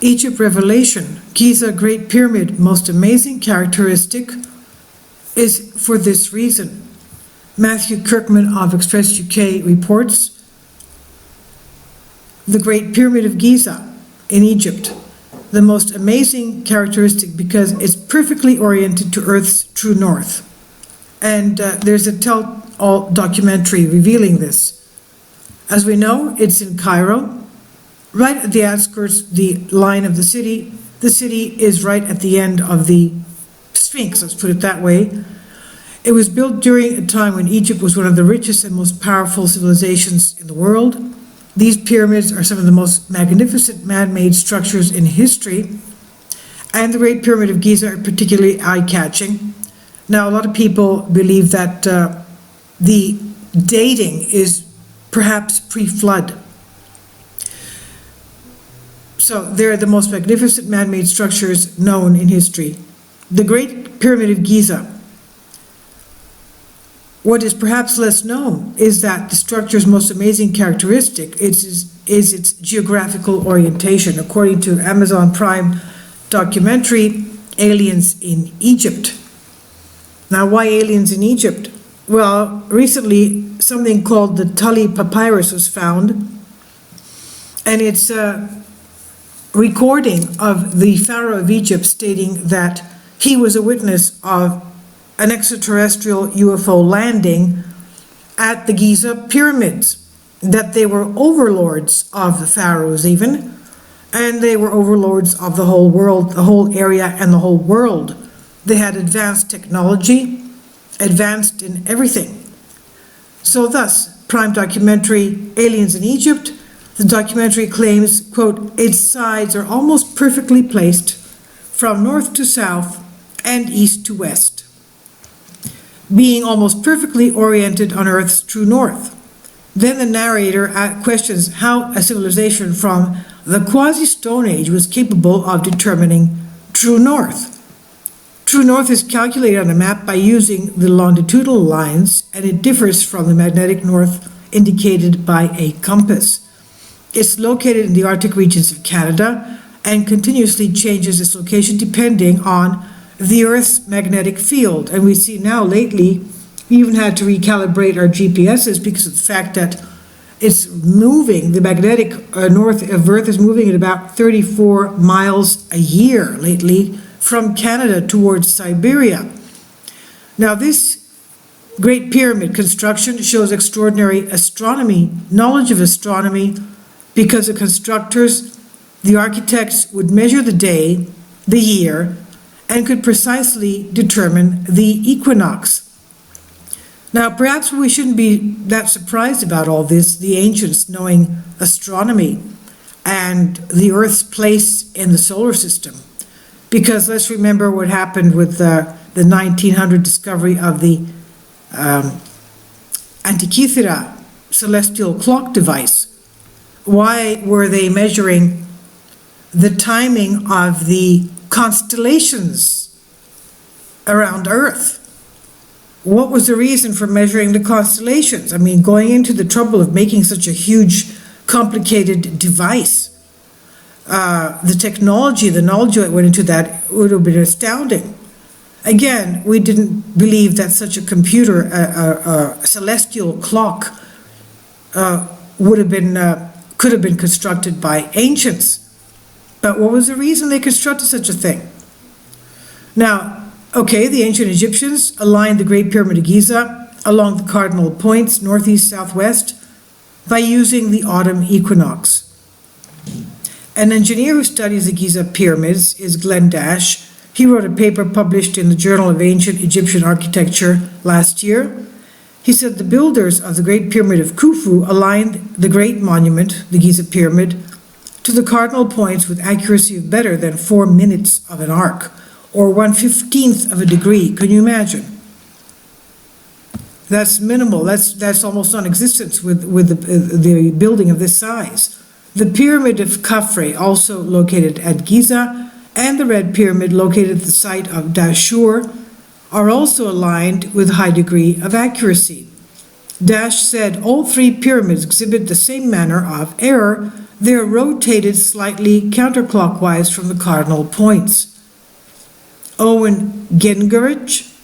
Egypt Revelation, Giza Great Pyramid, most amazing characteristic is for this reason. Matthew Kirkman of Express UK reports the Great Pyramid of Giza in Egypt, the most amazing characteristic because it's perfectly oriented to Earth's true north. And there's a tell-all documentary revealing this. As we know, it's in Cairo, right at the outskirts, the line of the city. The city is right at the end of the Sphinx, let's put it that way. It was built during a time when Egypt was one of the richest and most powerful civilizations in the world. These pyramids are some of the most magnificent man-made structures in history, and the Great Pyramid of Giza are particularly eye-catching. Now, a lot of people believe that the dating is perhaps pre-flood. So they're the most magnificent man-made structures known in history. The Great Pyramid of Giza. What is perhaps less known is that the structure's most amazing characteristic is its geographical orientation. According to Amazon Prime documentary, Aliens in Egypt. Now, why aliens in Egypt? Well, recently something called the Tully Papyrus was found, and it's a recording of the Pharaoh of Egypt stating that he was a witness of an extraterrestrial UFO landing at the Giza pyramids, that they were overlords of the pharaohs even, and they were overlords of the whole world, the whole area and the whole world. They had advanced technology, advanced in everything. So thus, Prime documentary Aliens in Egypt, the documentary claims, quote, its sides are almost perfectly placed from north to south and east to west, being almost perfectly oriented on Earth's true north. Then the narrator questions how a civilization from the quasi-Stone Age was capable of determining true north. True north is calculated on a map by using the longitudinal lines, and it differs from the magnetic north indicated by a compass. It's located in the Arctic regions of Canada and continuously changes its location depending on the Earth's magnetic field. And we see now lately, we even had to recalibrate our GPSs because of the fact that it's moving, the magnetic north of Earth is moving at about 34 miles a year lately from Canada towards Siberia. Now, this Great Pyramid construction shows extraordinary astronomy, knowledge of astronomy, because the constructors, the architects, would measure the day, the year, and could precisely determine the equinox. Now, perhaps we shouldn't be that surprised about all this, the ancients knowing astronomy and the Earth's place in the solar system. Because let's remember what happened with the 1900 discovery of the Antikythera celestial clock device. Why were they measuring the timing of the constellations around Earth? What was the reason for measuring the constellations? I mean, going into the trouble of making such a huge, complicated device. The technology, the knowledge that went into that would have been astounding. Again, we didn't believe that such a computer, a celestial clock, could have been constructed by ancients. But what was the reason they constructed such a thing? Now, okay, the ancient Egyptians aligned the Great Pyramid of Giza along the cardinal points, northeast, southwest, by using the autumn equinox. An engineer who studies the Giza pyramids is Glenn Dash. He wrote a paper published in the Journal of Ancient Egyptian Architecture last year. He said the builders of the Great Pyramid of Khufu aligned the great monument, the Giza Pyramid, to the cardinal points with accuracy of better than 4 minutes of an arc, or 1/15th of a degree. Can you imagine? That's minimal. That's almost non-existent with the building of this size. The Pyramid of Khafre, also located at Giza, and the Red Pyramid, located at the site of Dashur, are also aligned with high degree of accuracy. Dash said all three pyramids exhibit the same manner of error They're rotated slightly counterclockwise from the cardinal points. Owen Gingerich,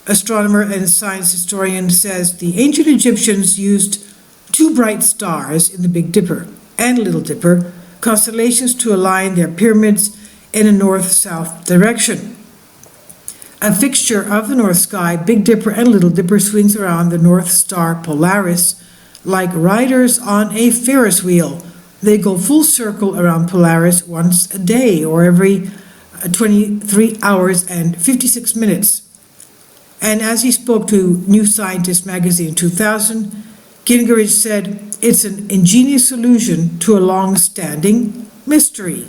astronomer and science historian, says the ancient Egyptians used two bright stars in the Big Dipper and Little Dipper constellations to align their pyramids in a north-south direction. A fixture of the North Sky, Big Dipper and Little Dipper swings around the North Star Polaris like riders on a Ferris wheel. They go full circle around Polaris once a day, or every 23 hours and 56 minutes. And as he spoke to New Scientist magazine in 2000, Gingerich said, "It's an ingenious solution to a long-standing mystery."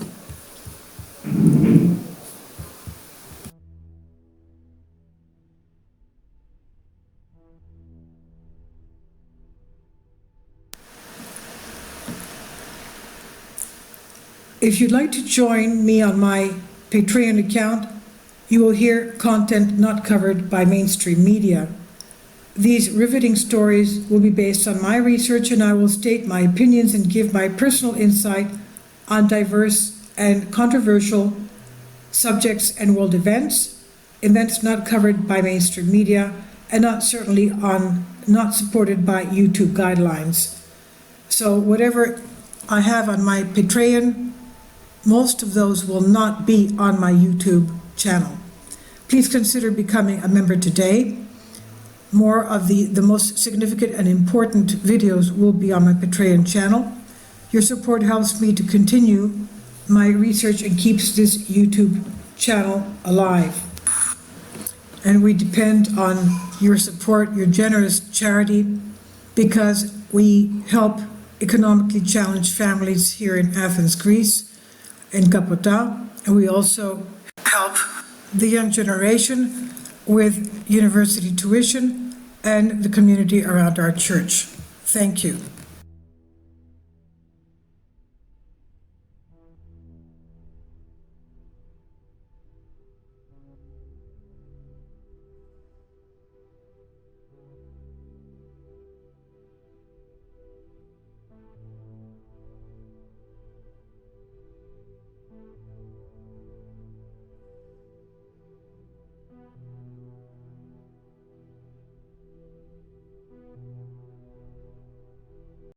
If you'd like to join me on my Patreon account, you will hear content not covered by mainstream media. These riveting stories will be based on my research, and I will state my opinions and give my personal insight on diverse and controversial subjects and world events not covered by mainstream media, and not supported by YouTube guidelines. So whatever I have on my Patreon, most of those will not be on my YouTube channel. Please consider becoming a member today. More of the most significant and important videos will be on my Patreon channel. Your support helps me to continue my research and keeps this YouTube channel alive. And we depend on your support, your generous charity, because we help economically challenged families here in Athens, Greece, in Kapota, and we also help the young generation with university tuition and the community around our church. Thank you.